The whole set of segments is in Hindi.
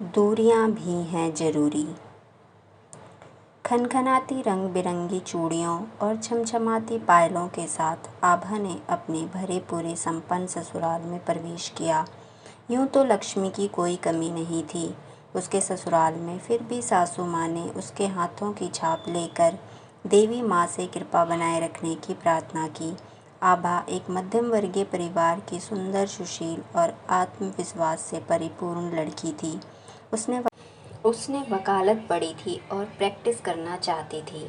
दूरियां भी हैं ज़रूरी। खनखनाती रंग बिरंगी चूड़ियों और छमछमाती पायलों के साथ आभा ने अपने भरे पूरे संपन्न ससुराल में प्रवेश किया। यूं तो लक्ष्मी की कोई कमी नहीं थी उसके ससुराल में, फिर भी सासू माँ ने उसके हाथों की छाप लेकर देवी माँ से कृपा बनाए रखने की प्रार्थना की। आभा एक मध्यम वर्गीय परिवार की सुंदर, सुशील और आत्मविश्वास से परिपूर्ण लड़की थी। उसने वकालत पढ़ी थी और प्रैक्टिस करना चाहती थी,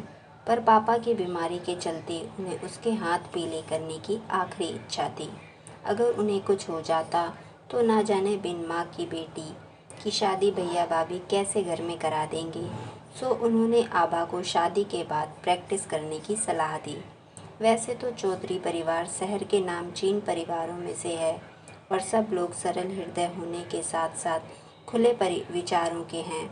पर पापा की बीमारी के चलते उन्हें उसके हाथ पीले करने की आखिरी इच्छा थी। अगर उन्हें कुछ हो जाता तो ना जाने बिन माँ की बेटी की शादी भैया भाभी कैसे घर में करा देंगे। सो उन्होंने आभा को शादी के बाद प्रैक्टिस करने की सलाह दी। वैसे तो चौधरी परिवार शहर के नामचीन परिवारों में से है और सब लोग सरल हृदय होने के साथ साथ खुले विचारों के हैं।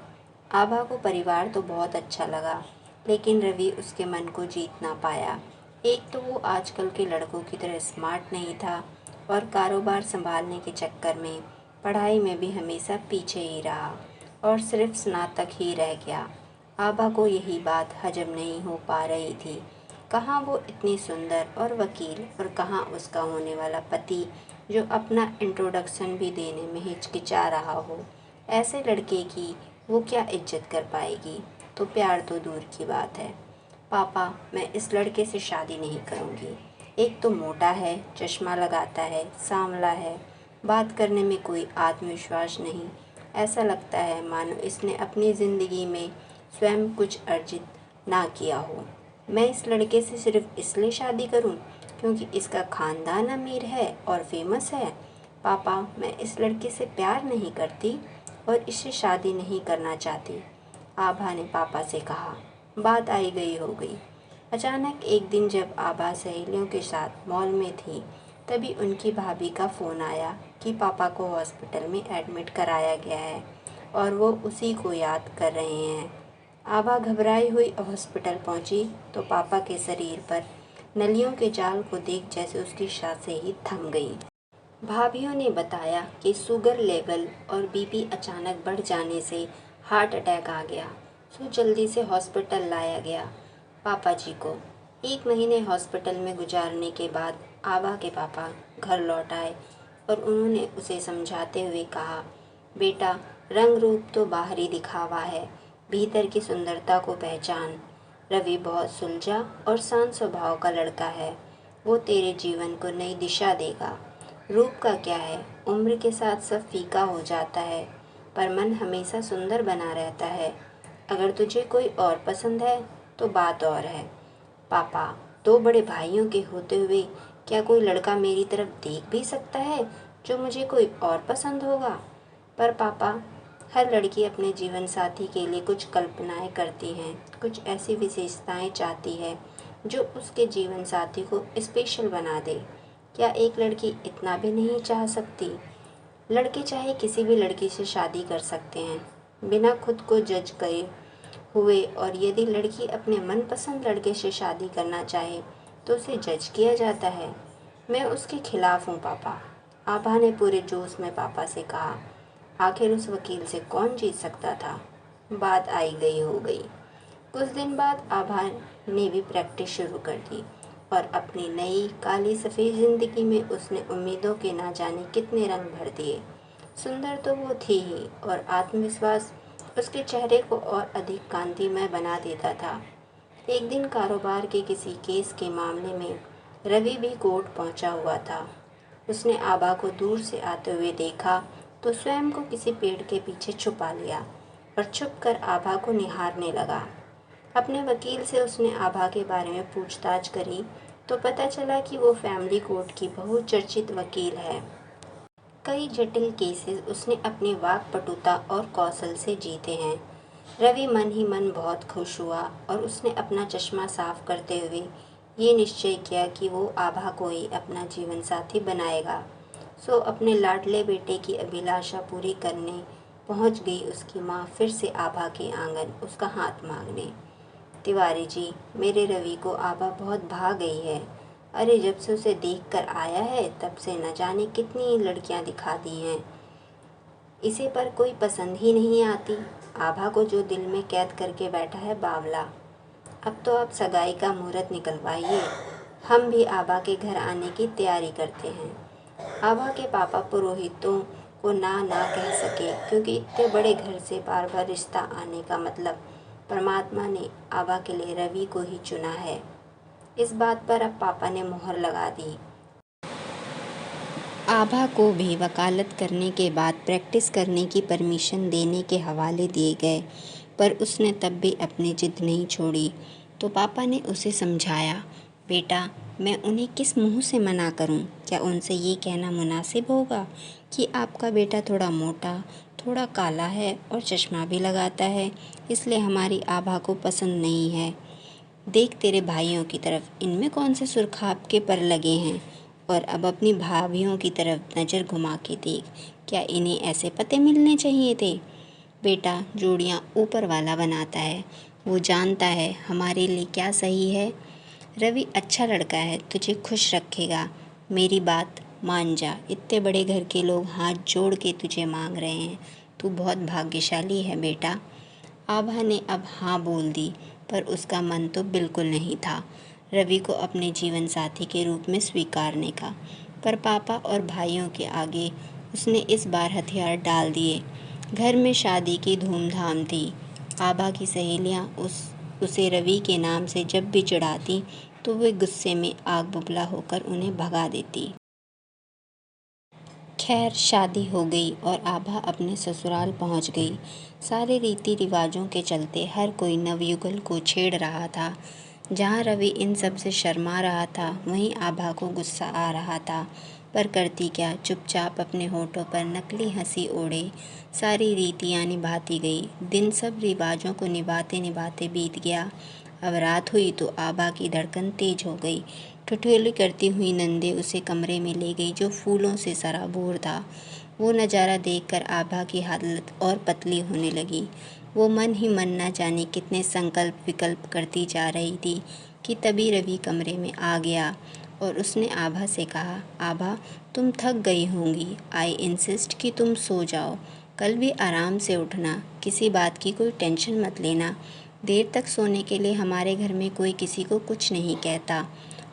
आभा को परिवार तो बहुत अच्छा लगा, लेकिन रवि उसके मन को जीत ना पाया। एक तो वो आजकल के लड़कों की तरह स्मार्ट नहीं था और कारोबार संभालने के चक्कर में पढ़ाई में भी हमेशा पीछे ही रहा और सिर्फ स्नातक ही रह गया। आभा को यही बात हजम नहीं हो पा रही थी। कहाँ वो इतनी सुंदर और वकील, और कहाँ उसका होने वाला पति जो अपना इंट्रोडक्शन भी देने में हिचकिचा रहा हो। ऐसे लड़के की वो क्या इज्जत कर पाएगी। तो प्यार तो दूर की बात है। पापा, मैं इस लड़के से शादी नहीं करूँगी। एक तो मोटा है, चश्मा लगाता है, सांवला है, बात करने में कोई आत्मविश्वास नहीं। ऐसा लगता है मानो इसने अपनी ज़िंदगी में स्वयं कुछ अर्जित ना किया हो। मैं इस लड़के से सिर्फ इसलिए शादी करूं क्योंकि इसका खानदान अमीर है और फेमस है। पापा, मैं इस लड़के से प्यार नहीं करती और इससे शादी नहीं करना चाहती। आभा ने पापा से कहा। बात आई गई हो गई। अचानक एक दिन जब आभा सहेलियों के साथ मॉल में थी, तभी उनकी भाभी का फ़ोन आया कि पापा को हॉस्पिटल में एडमिट कराया गया है और वो उसी को याद कर रहे हैं। आभा घबराई हुई हॉस्पिटल पहुंची तो पापा के शरीर पर नलियों के जाल को देख जैसे उसकी सांसें ही थम गईं। भाभीियों ने बताया कि शुगर लेवल और बीपी अचानक बढ़ जाने से हार्ट अटैक आ गया। सो जल्दी से हॉस्पिटल लाया गया। पापा जी को 1 महीने हॉस्पिटल में गुजारने के बाद आभा के पापा घर लौट आए और उन्होंने उसे समझाते हुए कहा, बेटा, रंग रूप तो बाहरी दिखावा है, भीतर की सुंदरता को पहचान। रवि बहुत सुलझा और शांत स्वभाव का लड़का है। वो तेरे जीवन को नई दिशा देगा। रूप का क्या है, उम्र के साथ सब फीका हो जाता है, पर मन हमेशा सुंदर बना रहता है। अगर तुझे कोई और पसंद है तो बात और है। पापा, 2 बड़े भाइयों के होते हुए क्या कोई लड़का मेरी तरफ देख भी सकता है जो मुझे कोई और पसंद होगा? पर पापा, हर लड़की अपने जीवन साथी के लिए कुछ कल्पनाएं करती हैं, कुछ ऐसी विशेषताएं चाहती है जो उसके जीवन साथी को स्पेशल बना दे। क्या एक लड़की इतना भी नहीं चाह सकती? लड़के चाहे किसी भी लड़की से शादी कर सकते हैं बिना खुद को जज करे हुए, और यदि लड़की अपने मनपसंद लड़के से शादी करना चाहे तो उसे जज किया जाता है। मैं उसके खिलाफ हूँ पापा। आभा ने पूरे जोश में पापा से कहा। आखिर उस वकील से कौन जीत सकता था। बात आई गई हो गई। कुछ दिन बाद आभा ने भी प्रैक्टिस शुरू कर दी और अपनी नई काली सफ़ेद ज़िंदगी में उसने उम्मीदों के ना जाने कितने रंग भर दिए। सुंदर तो वो थी ही, और आत्मविश्वास उसके चेहरे को और अधिक कांतिमय बना देता था। एक दिन कारोबार के किसी केस के मामले में रवि भी कोर्ट पहुंचा हुआ था। उसने आभा को दूर से आते हुए देखा तो स्वयं को किसी पेड़ के पीछे छुपा लिया और छुपकर आभा को निहारने लगा। अपने वकील से उसने आभा के बारे में पूछताछ करी तो पता चला कि वो फैमिली कोर्ट की बहुचर्चित वकील है। कई जटिल केसेस उसने अपनी वाक्पटुता और कौशल से जीते हैं। रवि मन ही मन बहुत खुश हुआ और उसने अपना चश्मा साफ करते हुए ये निश्चय किया कि वो आभा को ही अपना जीवन साथी बनाएगा। सो अपने लाडले बेटे की अभिलाषा पूरी करने पहुंच गई उसकी माँ फिर से आभा के आंगन उसका हाथ मांगने। तिवारी जी, मेरे रवि को आभा बहुत भा गई है। अरे, जब से उसे देख कर आया है तब से न जाने कितनी लड़कियां दिखा दी हैं। इसे पर कोई पसंद ही नहीं आती। आभा को जो दिल में कैद करके बैठा है बावला। अब तो आप सगाई का मुहूर्त निकलवाइए, हम भी आभा के घर आने की तैयारी करते हैं। आभा के पापा पुरोहितों को ना ना कह सके, क्योंकि इतने बड़े घर से बार बार रिश्ता आने का मतलब परमात्मा ने आभा के लिए रवि को ही चुना है। इस बात पर अब पापा ने मोहर लगा दी। आभा को भी वकालत करने के बाद प्रैक्टिस करने की परमिशन देने के हवाले दिए गए, पर उसने तब भी अपनी जिद नहीं छोड़ी। तो पापा ने उसे समझाया, बेटा मैं उन्हें किस मुंह से मना करूं? क्या उनसे ये कहना मुनासिब होगा कि आपका बेटा थोड़ा मोटा, थोड़ा काला है और चश्मा भी लगाता है, इसलिए हमारी आभा को पसंद नहीं है। देख तेरे भाइयों की तरफ, इनमें कौन से सुरखाब के पर लगे हैं? और अब अपनी भाभियों की तरफ नज़र घुमा के देख, क्या इन्हें ऐसे पते मिलने चाहिए थे? बेटा जोड़ियाँ ऊपर वाला बनाता है, वो जानता है हमारे लिए क्या सही है। रवि अच्छा लड़का है, तुझे खुश रखेगा। मेरी बात मान जा, इतने बड़े घर के लोग हाथ जोड़ के तुझे मांग रहे हैं, तू बहुत भाग्यशाली है बेटा। आभा ने अब हाँ बोल दी, पर उसका मन तो बिल्कुल नहीं था रवि को अपने जीवन साथी के रूप में स्वीकारने का। पर पापा और भाइयों के आगे उसने इस बार हथियार डाल दिए। घर में शादी की धूमधाम थी। आभा की सहेलियां उसे रवि के नाम से जब भी चिढ़ाती तो वे गुस्से में आग बुबला होकर उन्हें भगा देती। खैर शादी हो गई और आभा अपने ससुराल पहुंच गई। सारे रीति रिवाजों के चलते हर कोई नवयुगल को छेड़ रहा था। जहाँ रवि इन सब से शर्मा रहा था, वहीं आभा को गुस्सा आ रहा था, पर करती क्या, चुपचाप अपने होठों पर नकली हंसी ओढ़े सारी रीतियाँ निभाती गई। दिन सब रिवाजों को निभाते निभाते बीत गया। अब रात हुई तो आभा की धड़कन तेज हो गई। ठिठोली करती हुई नंदे उसे कमरे में ले गई जो फूलों से सराबोर था। वो नज़ारा देखकर आभा की हालत और पतली होने लगी। वो मन ही मन न जाने कितने संकल्प विकल्प करती जा रही थी कि तभी रवि कमरे में आ गया और उसने आभा से कहा, आभा तुम थक गई होंगी, आई इंसिस्ट कि तुम सो जाओ, कल भी आराम से उठना, किसी बात की कोई टेंशन मत लेना। देर तक सोने के लिए हमारे घर में कोई किसी को कुछ नहीं कहता।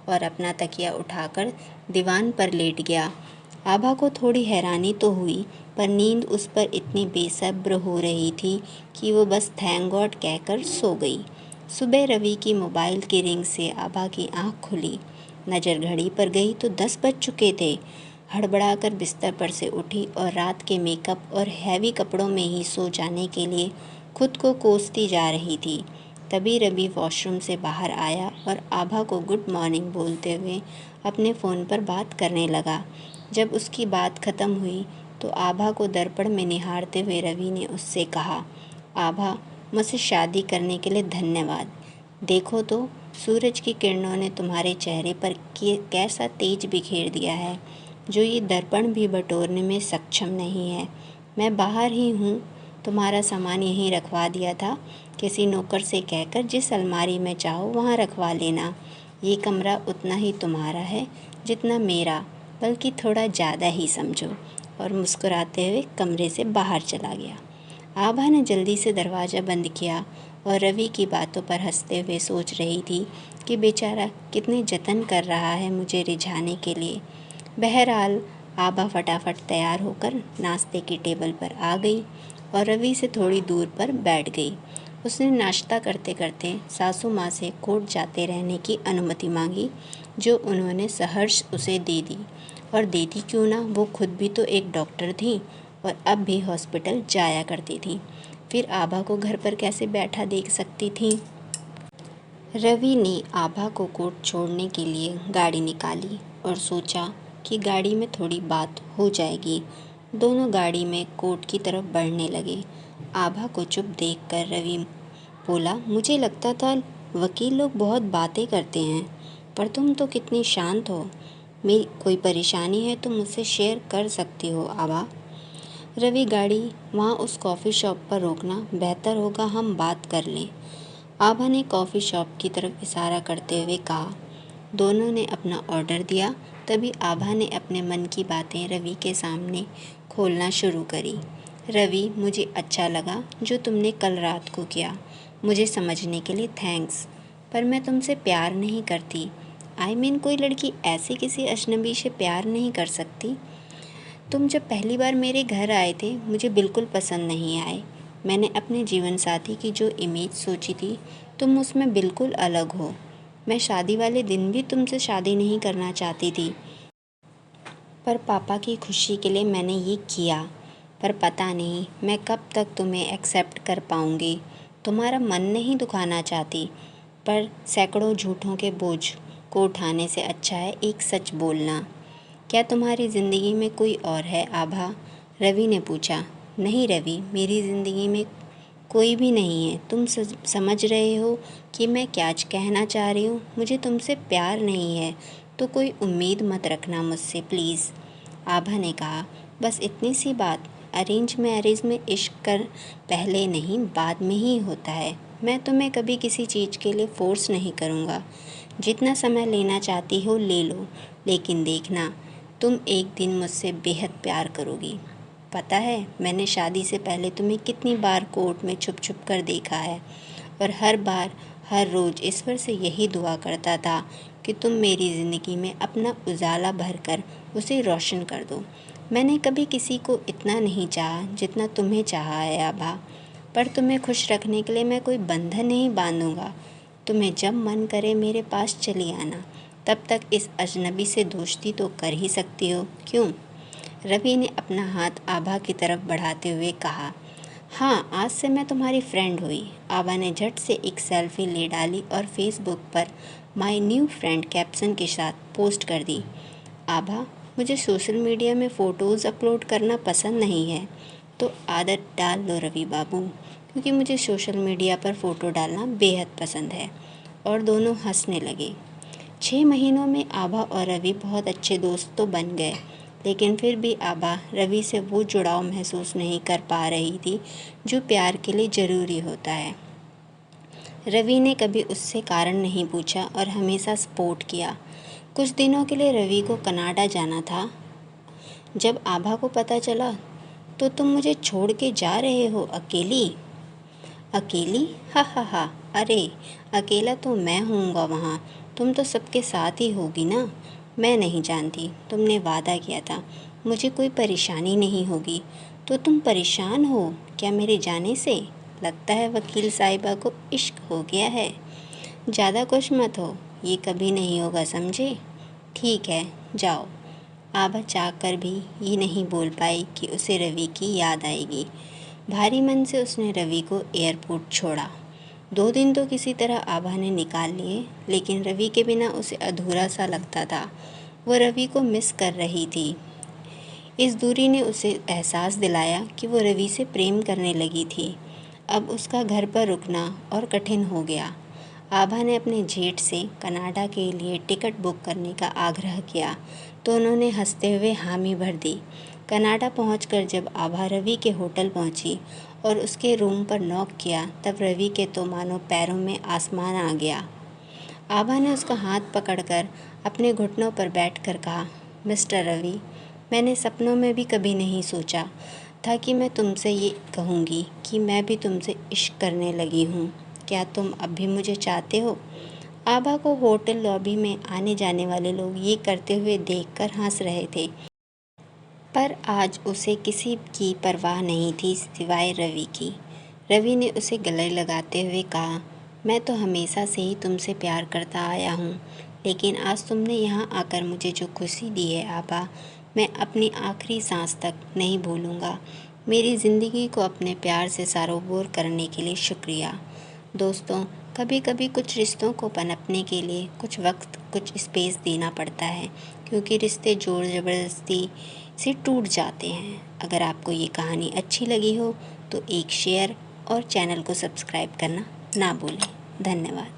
और अपना तकिया उठाकर दीवान पर लेट गया। आभा को थोड़ी हैरानी तो हुई, पर नींद उस पर इतनी बेसब्र हो रही थी कि वो बस थैंक गॉड कहकर सो गई। सुबह रवि की मोबाइल की रिंग से आभा की आंख खुली। नज़र घड़ी पर गई तो 10 बज चुके थे। हड़बड़ाकर बिस्तर पर से उठी और रात के मेकअप और हैवी कपड़ों में ही सो जाने के लिए खुद को कोसती जा रही थी। तभी रवि वॉशरूम से बाहर आया और आभा को गुड मॉर्निंग बोलते हुए अपने फ़ोन पर बात करने लगा। जब उसकी बात ख़त्म हुई तो आभा को दर्पण में निहारते हुए रवि ने उससे कहा, आभा मुझसे शादी करने के लिए धन्यवाद। देखो तो सूरज की किरणों ने तुम्हारे चेहरे पर कैसा तेज बिखेर दिया है, जो ये दर्पण भी बटोरने में सक्षम नहीं है। मैं बाहर ही हूँ, तुम्हारा सामान यहीं रखवा दिया था, किसी नौकर से कहकर जिस अलमारी में चाहो वहाँ रखवा लेना। ये कमरा उतना ही तुम्हारा है जितना मेरा, बल्कि थोड़ा ज़्यादा ही समझो। और मुस्कुराते हुए कमरे से बाहर चला गया। आभा ने जल्दी से दरवाज़ा बंद किया और रवि की बातों पर हंसते हुए सोच रही थी कि बेचारा कितने जतन कर रहा है मुझे रिझाने के लिए। बहरहाल आभा फटाफट तैयार होकर नाश्ते की टेबल पर आ गई और रवि से थोड़ी दूर पर बैठ गई। उसने नाश्ता करते करते सासू माँ से कोर्ट जाते रहने की अनुमति मांगी, जो उन्होंने सहर्ष उसे दे दी। और देती क्यों ना, वो खुद भी तो एक डॉक्टर थी और अब भी हॉस्पिटल जाया करती थी। फिर आभा को घर पर कैसे बैठा देख सकती थी। रवि ने आभा को कोर्ट छोड़ने के लिए गाड़ी निकाली और सोचा कि गाड़ी में थोड़ी बात हो जाएगी। दोनों गाड़ी में कोर्ट की तरफ बढ़ने लगे। आभा को चुप देखकर रवि बोला, मुझे लगता था वकील लोग बहुत बातें करते हैं, पर तुम तो कितनी शांत हो। मेरी कोई परेशानी है तो मुझसे शेयर कर सकती हो आभा। रवि गाड़ी वहाँ उस कॉफ़ी शॉप पर रोकना, बेहतर होगा हम बात कर लें। आभा ने कॉफ़ी शॉप की तरफ इशारा करते हुए कहा। दोनों ने अपना ऑर्डर दिया। तभी आभा ने अपने मन की बातें रवि के सामने खोलना शुरू करी। रवि, मुझे अच्छा लगा जो तुमने कल रात को किया। मुझे समझने के लिए थैंक्स। पर मैं तुमसे प्यार नहीं करती। कोई लड़की ऐसे किसी अजनबी से प्यार नहीं कर सकती। तुम जब पहली बार मेरे घर आए थे मुझे बिल्कुल पसंद नहीं आए। मैंने अपने जीवन साथी की जो इमेज सोची थी तुम उसमें बिल्कुल अलग हो। मैं शादी वाले दिन भी तुमसे शादी नहीं करना चाहती थी, पर पापा की खुशी के लिए मैंने ये किया। पर पता नहीं मैं कब तक तुम्हें एक्सेप्ट कर पाऊँगी। तुम्हारा मन नहीं दुखाना चाहती, पर सैकड़ों झूठों के बोझ को उठाने से अच्छा है एक सच बोलना। क्या तुम्हारी ज़िंदगी में कोई और है आभा? रवि ने पूछा। नहीं रवि, मेरी ज़िंदगी में कोई भी नहीं है। तुम समझ रहे हो कि मैं क्या कहना चाह रही हूँ? मुझे तुमसे प्यार नहीं है तो कोई उम्मीद मत रखना मुझसे प्लीज़, आभा ने कहा। बस इतनी सी बात। अरेंज मैरिज में इश्क कर पहले नहीं बाद में ही होता है। मैं तुम्हें कभी किसी चीज़ के लिए फ़ोर्स नहीं करूँगा। जितना समय लेना चाहती हो ले लो, लेकिन देखना तुम एक दिन मुझसे बेहद प्यार करोगी। पता है मैंने शादी से पहले तुम्हें कितनी बार कोर्ट में छुप छुप कर देखा है, और हर बार हर रोज़ ईश्वर से यही दुआ करता था कि तुम मेरी ज़िंदगी में अपना उजाला भरकर उसे रोशन कर दो। मैंने कभी किसी को इतना नहीं चाहा जितना तुम्हें चाहा है आभा। पर तुम्हें खुश रखने के लिए मैं कोई बंधन नहीं बांधूंगा। तुम्हें जब मन करे मेरे पास चली आना। तब तक इस अजनबी से दोस्ती तो कर ही सकती हो, क्यों? रवि ने अपना हाथ आभा की तरफ बढ़ाते हुए कहा। हाँ, आज से मैं तुम्हारी फ्रेंड हुई। आभा ने झट से एक सेल्फी ले डाली और फेसबुक पर माय न्यू फ्रेंड कैप्शन के साथ पोस्ट कर दी। आभा, मुझे सोशल मीडिया में फ़ोटोज़ अपलोड करना पसंद नहीं है, तो आदत डाल लो रवि बाबू, क्योंकि मुझे सोशल मीडिया पर फ़ोटो डालना बेहद पसंद है। और दोनों हंसने लगे। 6 महीनों में आभा और रवि बहुत अच्छे दोस्त तो बन गए, लेकिन फिर भी आभा रवि से वो जुड़ाव महसूस नहीं कर पा रही थी जो प्यार के लिए ज़रूरी होता है। रवि ने कभी उससे कारण नहीं पूछा और हमेशा सपोर्ट किया। कुछ दिनों के लिए रवि को कनाडा जाना था। जब आभा को पता चला, तो तुम मुझे छोड़ के जा रहे हो अकेली? अकेली? हा हा हा। अरे अकेला तो मैं होऊंगा वहाँ, तुम तो सबके साथ ही होगी ना। मैं नहीं जानती, तुमने वादा किया था मुझे कोई परेशानी नहीं होगी, तो तुम परेशान हो क्या मेरे जाने से? लगता है वकील साहिबा को इश्क हो गया है। ज़्यादा खुश मत हो, ये कभी नहीं होगा समझे। ठीक है जाओ। आभा चाह कर भी ये नहीं बोल पाई कि उसे रवि की याद आएगी। भारी मन से उसने रवि को एयरपोर्ट छोड़ा। 2 दिन तो किसी तरह आभा ने निकाल लिए, लेकिन रवि के बिना उसे अधूरा सा लगता था। वो रवि को मिस कर रही थी। इस दूरी ने उसे एहसास दिलाया कि वो रवि से प्रेम करने लगी थी। अब उसका घर पर रुकना और कठिन हो गया। आभा ने अपने जेठ से कनाडा के लिए टिकट बुक करने का आग्रह किया, तो उन्होंने हंसते हुए हामी भर दी। कनाडा पहुंचकर जब आभा रवि के होटल पहुंची और उसके रूम पर नॉक किया, तब रवि के तो मानो पैरों में आसमान आ गया। आभा ने उसका हाथ पकड़कर अपने घुटनों पर बैठकर कहा, मिस्टर रवि, मैंने सपनों में भी कभी नहीं सोचा था कि मैं तुमसे ये कहूँगी कि मैं भी तुमसे इश्क करने लगी हूँ। क्या तुम अब भी मुझे चाहते हो? आभा को होटल लॉबी में आने जाने वाले लोग ये करते हुए देखकर हंस रहे थे, पर आज उसे किसी की परवाह नहीं थी सिवाय रवि की। रवि ने उसे गले लगाते हुए कहा, मैं तो हमेशा से ही तुमसे प्यार करता आया हूँ, लेकिन आज तुमने यहाँ आकर मुझे जो खुशी दी है आभा, मैं अपनी आखिरी सांस तक नहीं भूलूँगा। मेरी ज़िंदगी को अपने प्यार से सारोबोर करने के लिए शुक्रिया। दोस्तों, कभी कभी कुछ रिश्तों को पनपने के लिए कुछ वक्त, कुछ स्पेस देना पड़ता है, क्योंकि रिश्ते ज़ोर ज़बरदस्ती से टूट जाते हैं। अगर आपको ये कहानी अच्छी लगी हो तो एक शेयर और चैनल को सब्सक्राइब करना ना भूलें। धन्यवाद।